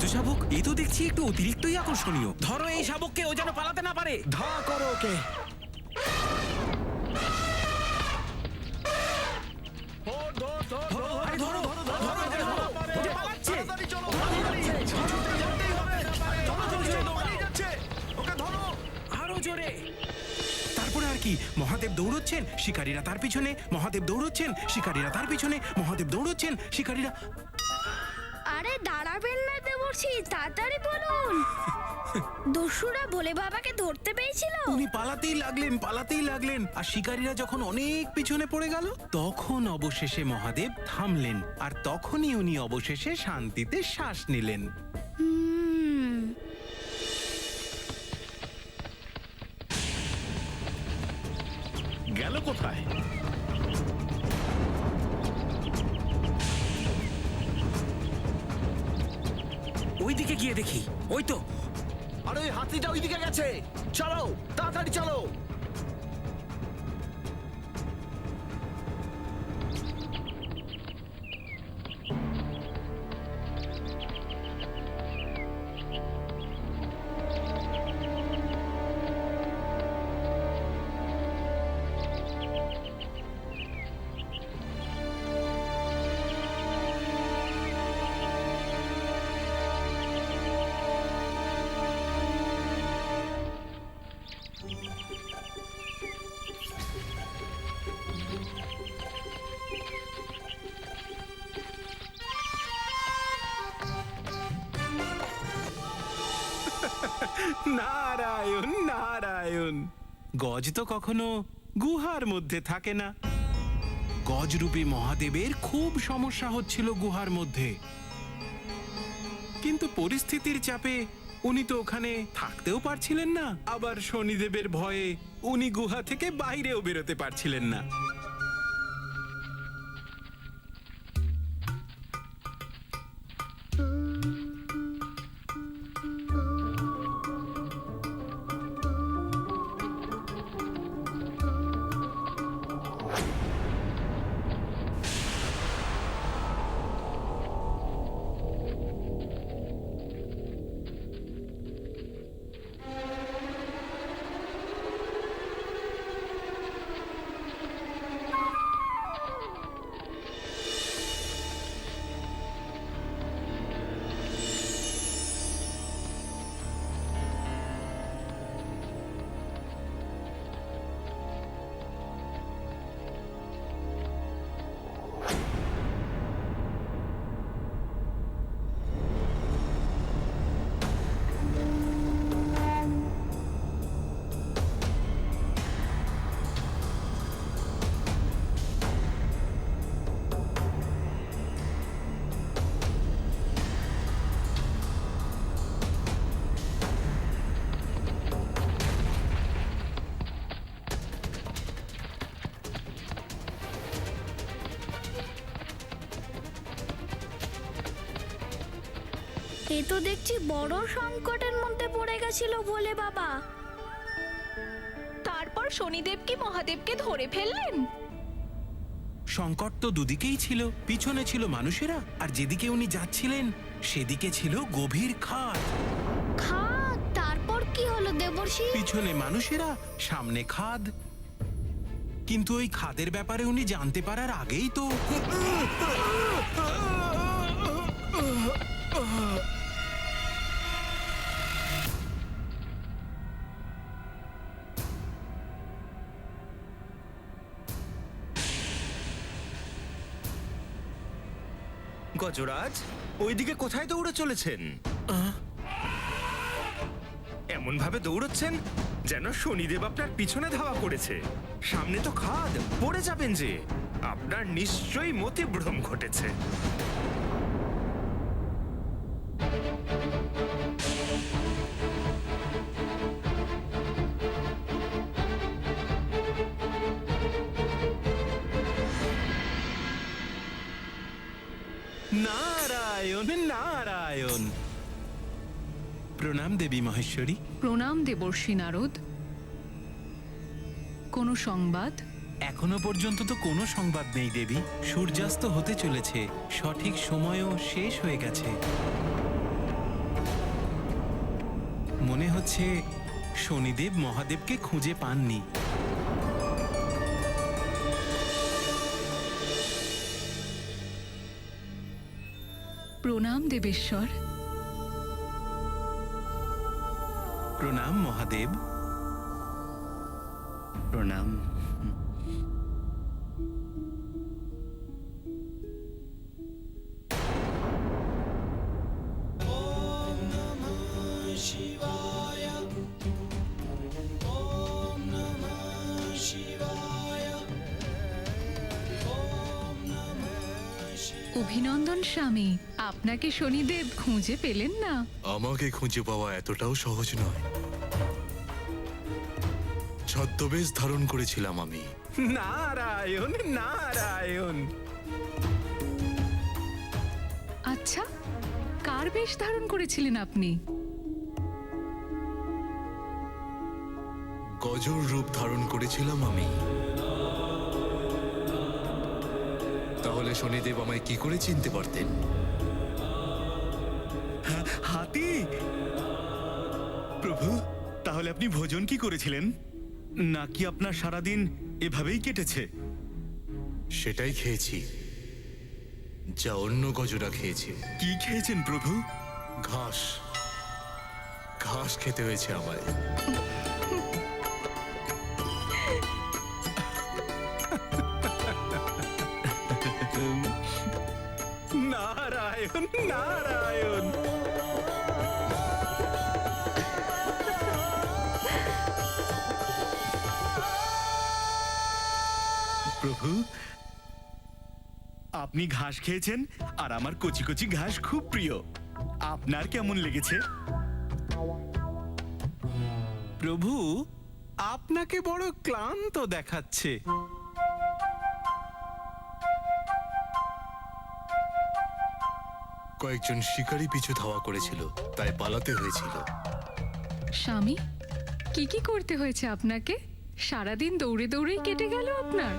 রাজু শাবক, এ তো দেখছি একটু অতিরিক্তই আকর্ষণীয়। ধরো এই শাবককে, ও যেন পালাতে না পারে। ধা করো ওকে। আরে ধরো, ধরো, ধরো, ধরো, ও যে পালাচ্ছে। আরো জোরে। তারপরে আর কি, মহাদেব দৌড়চ্ছেন, শিকারীরা তার পিছনে, মহাদেব দৌড়চ্ছেন, শিকারীরা তার পিছনে, মহাদেব দৌড়চ্ছেন, শিকারীরা। আরে দাঁড়াবেন না দেবর্ষি, তাড়াতাড়ি বলুন। দস্যুরা ভোলে বাবাকে ধরতে পেরেছিল। উনি পালাতেই লাগলেন, আর শিকারীরা যখন অনেক পিছনে পড়ে গেল, তখন অবশেষে মহাদেব থামলেন, আর তখনই উনি অবশেষে শান্তিতে শ্বাস নিলেন। গেল কোথায়? ওইদিকে গিয়ে দেখি, ওই তো। আরে ওই হাতিটা ওইদিকে গেছে, চলো তাড়াতাড়ি চলো। নারায়ণ নারায়ণ। গজ তো কখনো গুহার মধ্যে থাকে না। গজরূপী মহাদেবের খুব সমস্যা হচ্ছিল গুহার মধ্যে, কিন্তু পরিস্থিতির চাপে উনি তো ওখানে থাকতেও পারছিলেন না, আবার শনিদেবের ভয়ে উনি গুহা থেকে বাইরেও বেরোতে পারছিলেন না। এ তো দেখছি বড় সংকটের মধ্যে পড়ে গেছিল ভোলে বাবা। তারপর শনিদেব কি মহাদেবকে ধরে ফেললেন? সংকট তো দুদিকেই ছিল, পিছনে ছিল মানুষেরা, আর যেদিকে উনি যাচ্ছিলেন সেদিকে ছিল গভীর খাদ। খাদ? তারপর কি হলো দেবর্ষি? পিছনে মানুষেরা, সামনে খাদ। কিন্তু ওই খাদের ব্যাপারে উনি জানতে পারার আগেই তো গজরাজ, ওইদিকে কোথায় দৌড়ে চলেছেন? এমন ভাবে দৌড়চ্ছেন যেন শনিদেব আপনার পিছনে ধাওয়া করেছে। সামনে তো খাদ, পড়ে যাবেন যে। আপনার নিশ্চয়ই মতিভ্রম ঘটেছে। নারায়ণ নারায়ণ। প্রণাম দেবী মহেশ্বরী। প্রণাম দেবর্ষি নারদ। কোনো সংবাদ? এখনো পর্যন্ত তো কোনো সংবাদ নেই দেবী। সূর্যাস্ত হতে চলেছে, সঠিক সময়ও শেষ হয়ে গেছে। মনে হচ্ছে শনিদেব মহাদেবকে খুঁজে পাননি। প্রণাম দেবেশ্বর। প্রণাম মহাদেব। প্রণাম। অভিনন্দন স্বামী, আপনাকে শনিদেব খুঁজে পেলেন না? আমাকে খুঁজে পাওয়া এতটাও সহজ নয়। ছদ্মবেশ ধারণ করেছিলাম আমি। নারায়ণ নারায়ণ। আচ্ছা, কার বেশ ধারণ করেছিলেন আপনি? গজর রূপ ধারণ করেছিলাম আমি। তাহলে শনিদেব আমায় কি করে চিনতে পারতেন? হাতি! প্রভু, তাহলে আপনি ভোজন কি করেছিলেন, নাকি আপনার সারাদিন এভাবেই কেটেছে? সেটাই খেয়েছি যা অন্য গজরা খেয়েছে। কি খেয়েছেন প্রভু? ঘাস। ঘাস খেতে হয়েছে আমায়। নারায়ণ নারায়ণ। প্রভু, আপনি ঘাস খেয়েছেন আর আমার কচি কচি ঘাস খুব প্রিয়। আপনার কেমন লেগেছে? প্রভু, আপনাকে বড় ক্লান্ত দেখাচ্ছে। কয়েকজন শিকারী পিছু ধাওয়া করেছিল, তাই পালাতে হয়েছিল। স্বামী, কি কি করতে হয়েছে আপনাকে? সারাদিন দৌড়ে দৌড়েই কেটে গেল আপনার।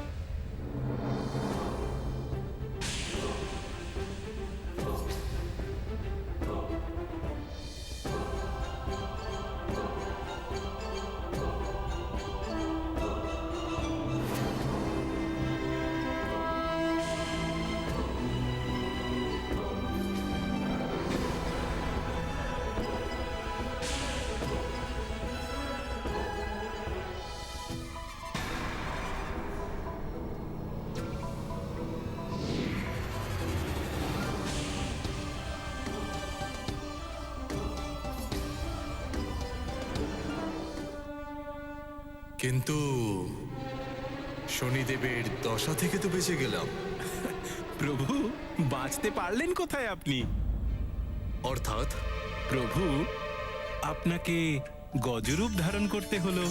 কিন্তু শনিদেবের দশা থেকে তো বেঁচে গেলাম। প্রভু, বাঁচতে পারলেন কোথায় আপনি? অর্থাৎ প্রভু, আপনাকে গজরূপ ধারণ করতে হলো।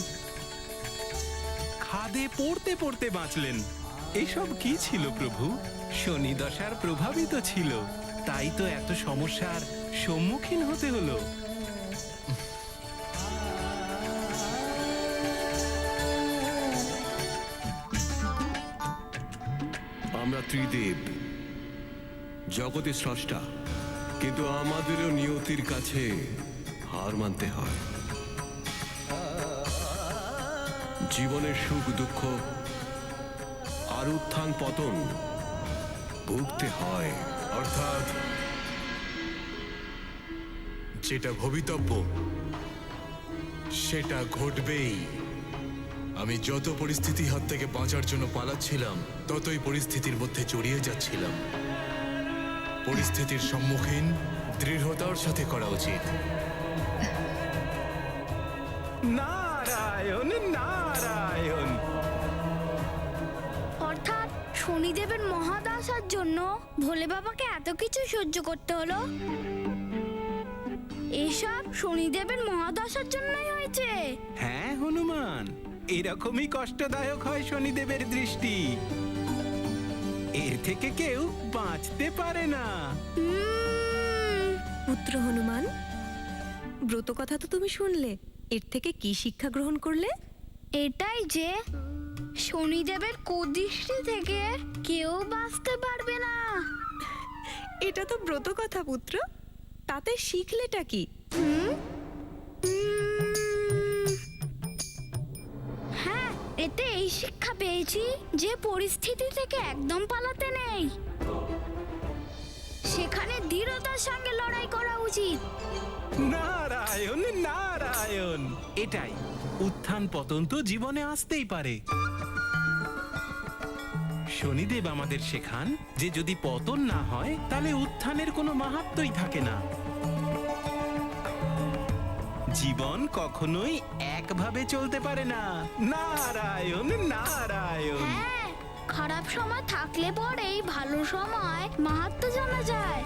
খাদে পড়তে পড়তে বাঁচলেন। এসব কি ছিল প্রভু? শনি দশার প্রভাবিত ছিল, তাই তো এত সমস্যার সম্মুখীন হতে হলো। আমরা ত্রিদেব, জগতের স্রষ্টা, কিন্তু আমাদেরও নিয়তির কাছে হার মানতে হয়। জীবনের সুখ দুঃখ আর উত্থান পতন ভুগতে হয়। অর্থাৎ যেটা ভবিতব্য সেটা ঘটবেই। আমি যত পরিস্থিতি হাত থেকে বাঁচার জন্য পালাচ্ছিলাম, ততই পরিস্থিতির মধ্যে জড়িয়ে যাচ্ছিলাম। পরিস্থিতির সম্মুখীন দৃঢ়তার সাথে করা উচিত। নারায়ণ নারায়ণ। অর্থাৎ শনিদেবের মহাদশার জন্য ভোলে বাবাকে এত কিছু সহ্য করতে হলো। এসব শনিদেবের মহাদশার জন্যই হয়েছে। হ্যাঁ হনুমান, এরকমই কষ্টদায়ক হয় শনিদেবের দৃষ্টি। এর থেকে কেউ বাঁচতে পারে না। পুত্র হনুমান, ব্রত কথা তো তুমি শুনলে, এর থেকে কি শিক্ষা গ্রহণ করলে? এটাই যে শনিদেবের কুদৃষ্টি থেকে কেউ বাঁচতে পারবে না। এটা তো ব্রত কথা পুত্র, তাতে শিখলেটা কি? এই শিক্ষা পেয়েছি যে পরিস্থিতি থেকে একদম পালাতে নেই, সেখানে দৃঢ়তার সঙ্গে লড়াই করা উচিত। নারায়ণ নারায়ণ, এটাই উত্থান পতন তো জীবনে আসতেই পারে। শনিদেব আমাদের শেখান যে যদি পতন না হয় তাহলে উত্থানের কোনো মাহাত্ম্যই থাকে না। জীবন কখনোই একভাবে চলতে পারে না। নারায়ণ নারায়ণ। হ্যাঁ, খারাপ সময় থাকলে পরেই ভালো সময় মাহাত্ম্য জানা যায়।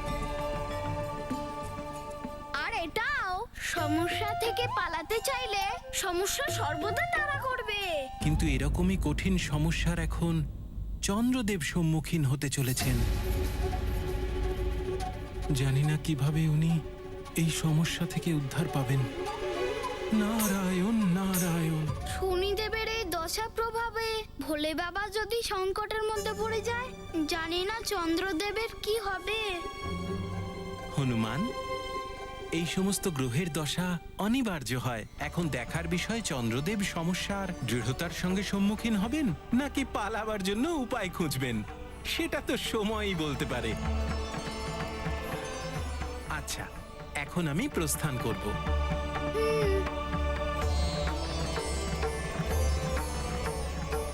আর এটাও, সমস্যা থেকে পালাতে চাইলে সমস্যা সর্বদা তাড়া করবে। কিন্তু এরকমই কঠিন সমস্যার এখন চন্দ্রদেব সম্মুখীন হতে চলেছেন। জানি না কিভাবে উনি এই সমস্যা থেকে উদ্ধার পাবেন। নারায়ণ নারায়ণ। শনিদেবের এই দশা প্রভাবে ভোলে বাবা যদি সংকটের মধ্যে পড়ে যায়, জানি না চন্দ্রদেবের কি হবে। হনুমান, এই সমস্ত গ্রহের দশা অনিবার্য হয়। এখন দেখার বিষয় চন্দ্রদেব সমস্যার দৃঢ়তার সঙ্গে সম্মুখীন হবেন নাকি পালাবার জন্য উপায় খুঁজবেন, সেটা তো সময়ই বলতে পারে। আচ্ছা, এখন আমি প্রস্থান করব।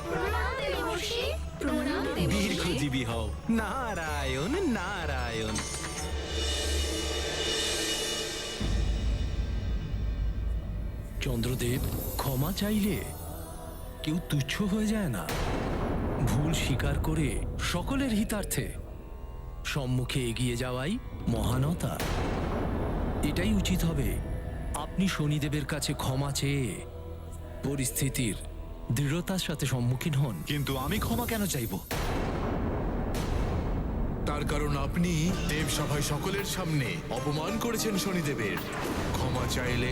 প্রণাম দেবর্ষি। প্রণাম দেবর্ষি। দীর্ঘজীবী হও। নারায়ণ নারায়ণ। চন্দ্রদেব, ক্ষমা চাইলে কেউ তুচ্ছ হয়ে যায় না। ভুল স্বীকার করে সকলের হিতার্থে সম্মুখে এগিয়ে যাওয়াই মহানতা। এটাই উচিত হবে। আপনি শনিদেবের কাছে ক্ষমা চেয়ে পরিস্থিতির দৃঢ়তার সাথে সম্মুখীন হন। কিন্তু আমি ক্ষমা কেন চাইব? তার কারণ আপনি দেবসভায় সকলের সামনে অপমান করেছেন শনিদেবের। ক্ষমা চাইলে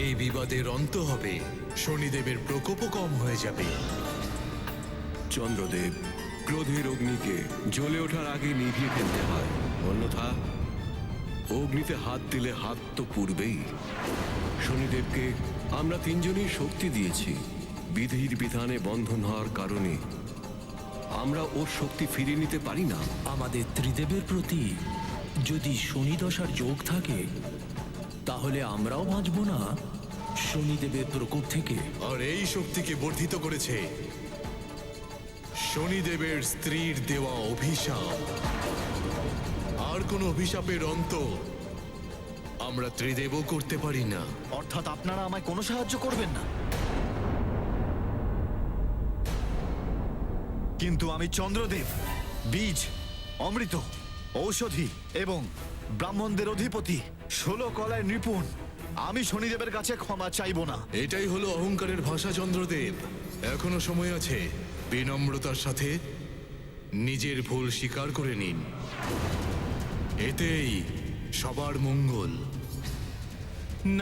এই বিবাদের অন্ত হবে, শনিদেবের প্রকোপও কম হয়ে যাবে। চন্দ্রদেব, ক্রোধের অগ্নিকে জ্বলে ওঠার আগে নিভিয়ে ফেলতে হয়, অন্যথা অগ্নিতে হাত দিলে হাত তো পুড়বেই। শনিদেবকে আমরা তিনজনই শক্তি দিয়েছি। বিধির বিধানে বন্ধন হওয়ার কারণে আমরা ওর শক্তি ফিরিয়ে নিতে পারি না। আমাদের ত্রিদেবের প্রতি যদি শনি দশার যোগ থাকে, তাহলে আমরাও বাঁচব না শনিদেবের প্রকোপ থেকে। আর এই শক্তিকে বর্ধিত করেছে শনিদেবের স্ত্রীর দেওয়া অভিশাপ। আর কোন অভিশাপের অন্ত আমরা ত্রিদেবও করতে পারি না। অর্থাৎ আপনারা আমায় কোনো সাহায্য করবেন না? কিন্তু আমি চন্দ্রদেব, বীজ, অমৃত, ঔষধি এবং ব্রাহ্মণদের অধিপতি, 16 কলায় নিপুণ। আমি শনিদেবের কাছে ক্ষমা চাইব না। এটাই হলো অহংকারের ভাষা চন্দ্রদেব। এখনো সময় আছে, বিনম্রতার সাথে নিজের ভুল স্বীকার করে নিন। এতেই সবার মঙ্গল।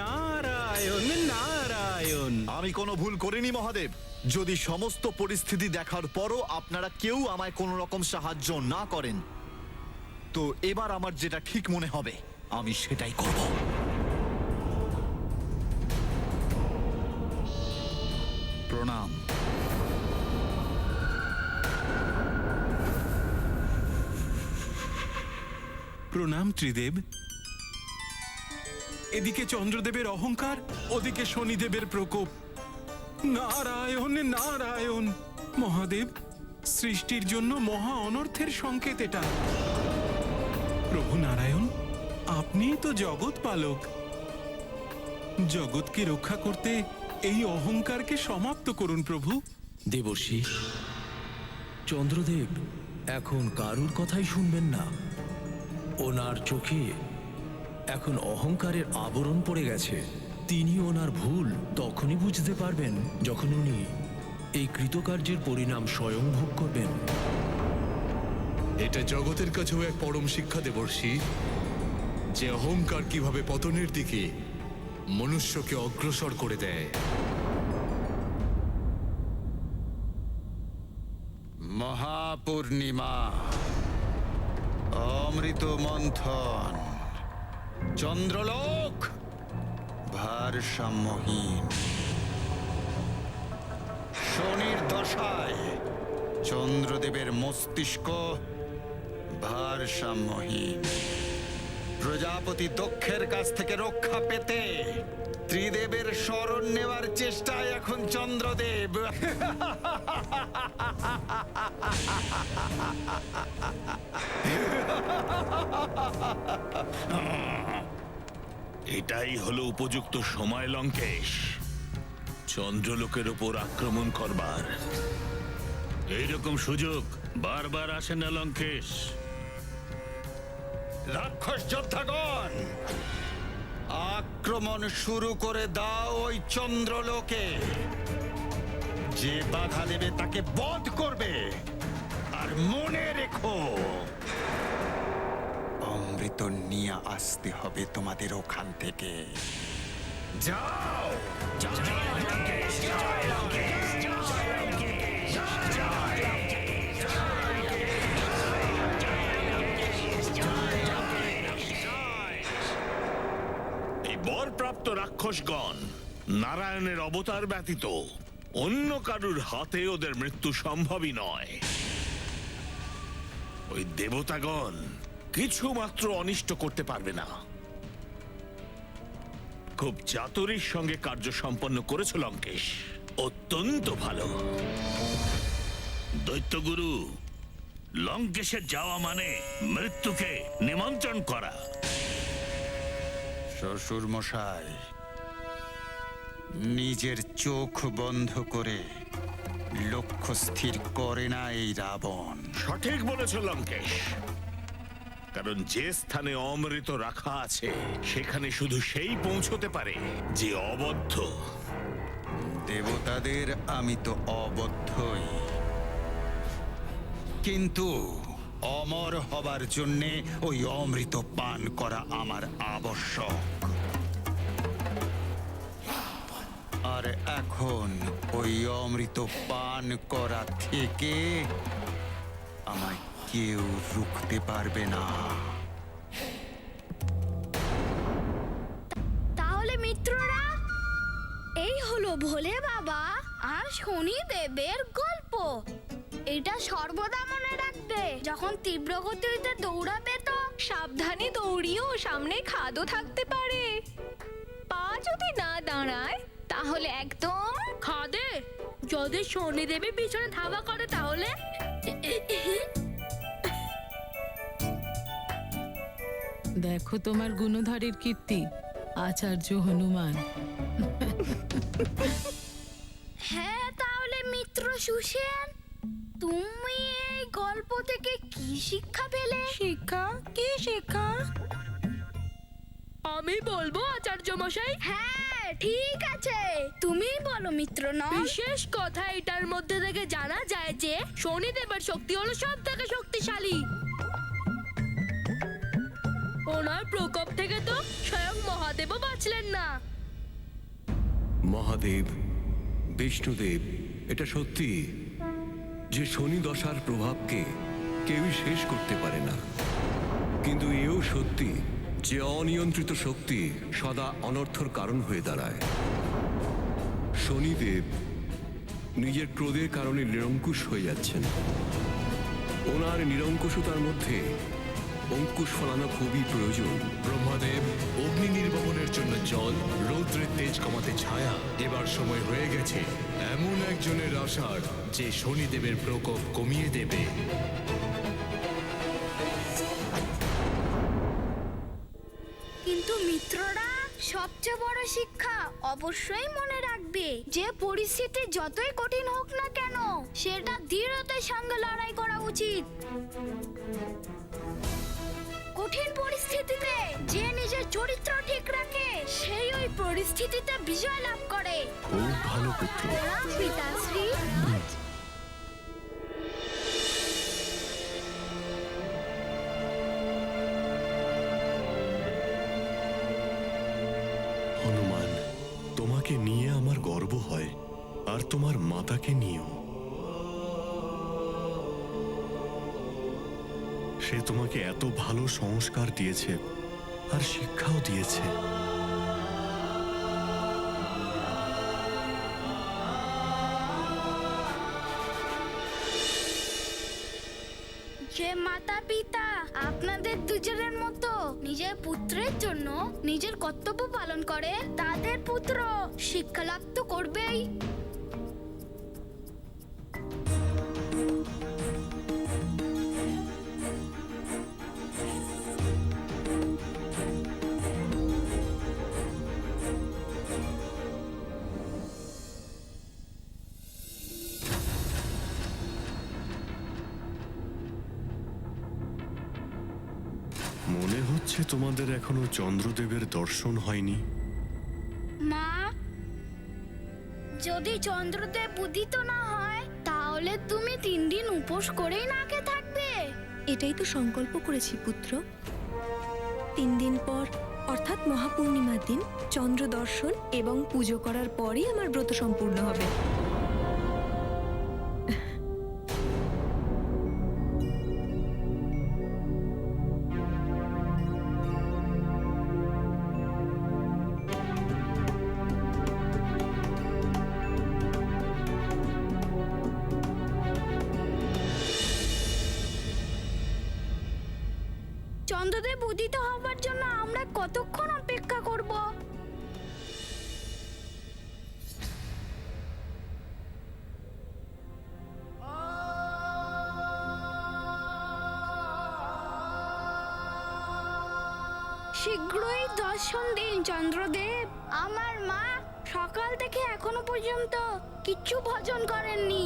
নারায়ণ নারায়ণ। আমি কোনো ভুল করিনি মহাদেব। যদি সমস্ত পরিস্থিতি দেখার পরও আপনারা কেউ আমায় কোনো রকম সাহায্য না করেন, তো এবার আমার যেটা ঠিক মনে হবে আমি সেটাই করব। প্রণাম। প্রণাম ত্রিদেব। এদিকে চন্দ্রদেবের অহংকার, ওদিকে শনিদেবের প্রকোপ। নারায়ণ নারায়ণ। মহাদেব, সৃষ্টির জন্য মহা অনর্থের সংকেত এটা। প্রভু নারায়ণ, আপনিই তো জগৎ পালক। জগৎকে রক্ষা করতে এই অহংকারকে সমাপ্ত করুন প্রভু। দেবর্ষি, চন্দ্রদেব এখন কারুর কথাই শুনবেন না। ওনার চোখে এখন অহংকারের আবরণ পড়ে গেছে। তিনি ওনার ভুল তখনই বুঝতে পারবেন যখন উনি এই কৃতকার্যের পরিণাম স্বয়ং ভোগ করবেন। এটা জগতের কাছেও এক পরম শিক্ষা দেবর্ষি, যে অহংকার কিভাবে পতনের দিকে মনুষ্যকে অগ্রসর করে দেয়। মহাপূর্ণিমা, অমৃত মন্থন, চন্দ্রলোক ভারসাম্যহীন। শনির দশায় চন্দ্রদেবের মস্তিষ্ক ভারসাম্যহীন। প্রজাপতি দক্ষের কাছ থেকে রক্ষা পেতে ত্রিদেবের শরণ নেওয়ার চেষ্টায় এখন চন্দ্রদেব। এটাই হলো উপযুক্ত সময় লঙ্কেশ, চন্দ্রলোকের ওপর আক্রমণ করবার। এইরকম সুযোগ বারবার আসে না লঙ্কেশ। রাক্ষস যোদ্ধাগণ, আক্রমণ শুরু করে দাও ওই চন্দ্রলোকে। যে বাধা দেবে তাকে বধ করবে। আর মনে রেখো, অমৃত নিয়ে আসতে হবে তোমাদের ওখান থেকে। যাও। এই বরপ্রাপ্ত রাক্ষসগণ নারায়ণের অবতার ব্যতীত অন্য কারুর হাতে ওদের মৃত্যু সম্ভবই নয়। ওই দেবতাগণ কিছু মাত্র অনিষ্ট করতে পারবে না। খুব চাতুরীর সঙ্গে কার্য সম্পন্ন করেছ লঙ্কেশ, অত্যন্ত ভালো। দৈত্যগুরু, লঙ্কেশের যাওয়া মানে মৃত্যুকে নিমন্ত্রণ করা। শ্বশুর মশাই, নিজের চোখ বন্ধ করে লক্ষ্য স্থির করে না এই রাবণ। সঠিক বলেছ লঙ্কেশ, কারণ যে স্থানে অমৃত রাখা আছে সেখানে শুধু সেই পৌঁছতে পারে যে অবদ্ধ। দেবতাদের আমি তো অবদ্ধই, কিন্তু অমর হবার জন্যে ওই অমৃত পান করা আমার আবশ্যক। আর এখন ওই অমৃত পান করা থেকে আমায় কেউ রুখতে পারবে না। তাহলে মিত্ররা, এই হলো ভোলে বাবা আর শনি দেবের গল্প। এটা সর্বদা মনে রাখবে। যখন তীব্র গতিতে দৌড়াবে তো সাবধানে দৌড়িও, সামনে খাদও থাকতে পারে। পা যদি না দাঁড়ায় তাহলে একদম খাদে। যদি শনিদেবের পিছনে ধাওয়া করে তাহলে দেখো তোমার গুণধরের কীর্তি, আচার্য হনুমান। হ্যাঁ, তাহলে মিত্র সুসেন, তুমি এই গল্প থেকে কি শিক্ষা পেলে? শিক্ষা? কি শিক্ষা? আমি বলবো আচার্য মশাই। হ্যাঁ, ঠিক আছে, তুমি বলো মিত্র। বিশেষ কথা এটার মধ্যে থেকে জানা যায় যে শনিদেবের শক্তি হলো সব থেকে শক্তিশালী। ওনার প্রকোপ থেকে তো স্বয়ং মহাদেবও বাঁচলেন না। মহাদেব, বিষ্ণুদেব, এটা সত্যি যে শনি দশার প্রভাবকে কেউই শেষ করতে পারে না। কিন্তু এও সত্যি যে অনিয়ন্ত্রিত শক্তি সদা অনর্থর কারণ হয়ে দাঁড়ায়। শনিদেব নিজের ক্রোধের কারণে নিরঙ্কুশ হয়ে যাচ্ছেন। ওনার নিরঙ্কুশতার মধ্যে অঙ্কুশ ফলানো খুবই প্রয়োজন। ব্রহ্মাদেব, অগ্নি নির্বাপনের জন্য জল, রৌদ্রের তেজ কমাতে ছায়া। এবার সময় হয়ে গেছে এমন একজনের আসার যে শনিদেবের প্রকোপ কমিয়ে দেবে। কিন্তু মিত্ররা, সবচেয়ে বড় শিক্ষা অবশ্যই মনে রাখবে যে পরিস্থিতি যতই কঠিন হোক না কেন, সেটা দৃঢ়তার সঙ্গে লড়াই করা উচিত। কঠিন পরিস্থিতিতে যে নিজের চরিত্র ঠিক রাখে, সেই ওই পরিস্থিতিতে বিজয় লাভ করে। খুব ভালো পুত্র। পিতাশ্রী। হনুমান, তোমাকে নিয়ে আমার গর্ব হয়, আর তোমার মাতাকে নিয়েও। সে তোমাকে এত ভালো সংস্কার দিয়েছে আর শিক্ষাও দিয়েছে। সে মাতা পিতা আপনাদের দুজনের মতো নিজের পুত্রের জন্য নিজের কর্তব্য পালন করে, তাদের পুত্র শিক্ষা লাভ তো করবেই। মনে হচ্ছে তোমাদের এখনো চন্দ্রদেবের দর্শন হয়নি। মা, যদি চন্দ্রদেব উদিত না হয় তাহলে তুমি 3 দিন উপোস করেই না খেয়ে থাকবে। এটাই তো সংকল্প করেছি পুত্র। 3 দিন পর অর্থাৎ মহাপূর্ণিমার দিন চন্দ্র দর্শন এবং পুজো করার পরই আমার ব্রত সম্পূর্ণ হবে। চন্দ্রদেব উদিত হবার জন্য আমরা কতক্ষণ অপেক্ষা করব? শীঘ্রই দর্শন দিন চন্দ্রদেব। আমার মা সকাল থেকে এখনো পর্যন্ত কিচ্ছু ভজন করেননি।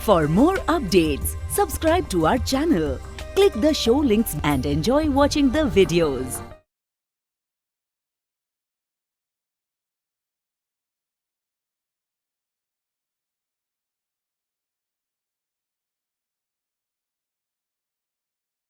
For more updates, subscribe to our channel, click the show links and enjoy watching the videos.